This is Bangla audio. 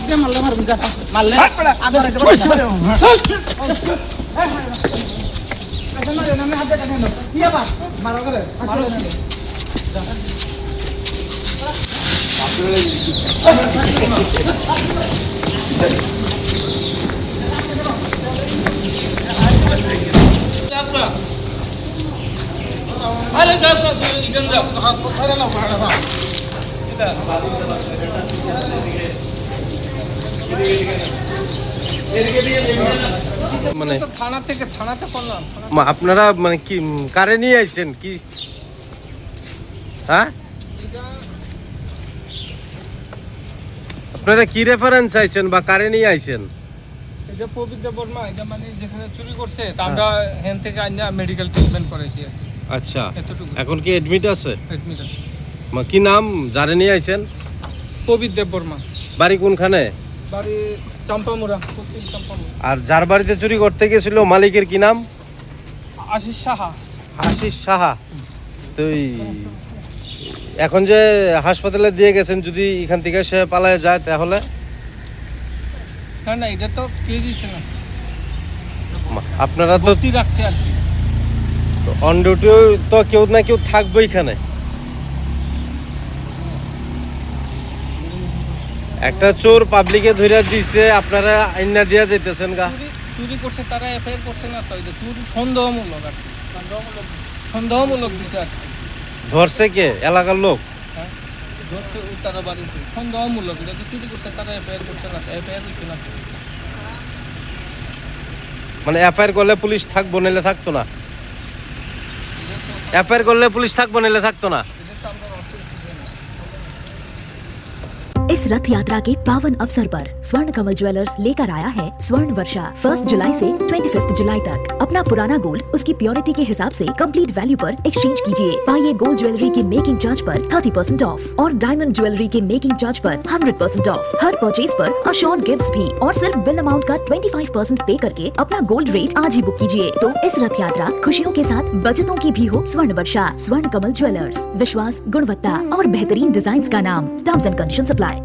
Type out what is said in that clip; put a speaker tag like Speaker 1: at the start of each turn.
Speaker 1: দিয়ে মারলে মারবি যা মারলে আগে রাখতে আমি হাতে কাটে না কি আবার মারো করে মারো
Speaker 2: আরে যাস না তুই ইখান যা
Speaker 1: আরে না মারা না
Speaker 3: মানে
Speaker 2: থানা থেকে থানাতে করলাম
Speaker 3: আপনারা মানে কি কারে নিয়ে আইছেন কি হ্যাঁ আপনারা কি রেফারেন্স আইছেন বা কারে নিয়ে আইছেন?
Speaker 2: এটা পবিত্র বর্মা এটা মানে যেখানে চুরি করছে তা আমরা হেন থেকে আইনা মেডিকেল ট্রিটমেন্ট করেছি
Speaker 3: আচ্ছা
Speaker 2: এতটুকু
Speaker 3: এখন কি এডমিট আছে?
Speaker 2: এডমিট আছে।
Speaker 3: কি নাম যারে নিয়ে আইছেন?
Speaker 2: পবিত্র বর্মা
Speaker 3: বাড়ি কোনখানে?
Speaker 2: বাড়ি চাম্পামুড়া পশ্চিম চাম্পামুড়া।
Speaker 3: আর যার বাড়িতে চুরি করতে গেছিল মালিকের কি নাম?
Speaker 2: আশিস সাহা।
Speaker 3: আশিস সাহা। তো এখন যে হাসপাতালে দিয়ে গেছেন যদি এখান থেকে সে পালায় যায় তাহলে?
Speaker 2: না না এটা তো কেউ দিচ্ছে না
Speaker 3: আপনারা তো
Speaker 2: ভর্তি রাখছে আর কি
Speaker 3: অন ডিউটি তো কেউ না কেউ থাকবে এখানে। একটা চোর পাবলিকে ধরে দিছে আপনারা আইনা দিয়া যাইতেছেন গা।
Speaker 2: চুরি করছে তারা এফআইআর করছে না তো এটা চুরি সন্দেহমূলক আর কি সন্দেহমূলক দিছে আর কি
Speaker 3: ধরছে কে? এলাকার লোক?
Speaker 2: হ্যাঁ ধরছে তারা বাড়িতে সন্দেহমূলক এটা তো চুরি করছে তারা এফআইআর করছে না এফআইআর দিচ্ছে না
Speaker 3: মানে এফআইআর করলে পুলিশ থাকবো নাহলে থাকতো না? এফআইআর করলে পুলিশ থাকবো নাহলে থাকতো না?
Speaker 4: इस रथ यात्रा के पावन अवसर पर स्वर्ण कमल ज्वेलर्स लेकर आया है स्वर्ण वर्षा 1 जुलाई से 25 जुलाई तक। अपना पुराना गोल्ड उसकी प्योरिटी के हिसाब से कंप्लीट वैल्यू पर एक्सचेंज कीजिए। पाइए गोल्ड ज्वेलरी के मेकिंग चार्ज पर 30% ऑफ और डायमंड ज्वेलरी के मेकिंग चार्ज पर 100% ऑफ। हर परचेज पर अशोर्ड गिफ्ट्स भी और सिर्फ बिल अमाउंट का 25% पे करके अपना गोल्ड रेट आज ही बुक कीजिए। तो इस रथ यात्रा खुशियों के साथ बचतों की भी हो स्वर्ण वर्षा। स्वर्ण कमल ज्वेलर्स, विश्वास, गुणवत्ता और बेहतरीन डिजाइन का नाम। Terms and conditions apply.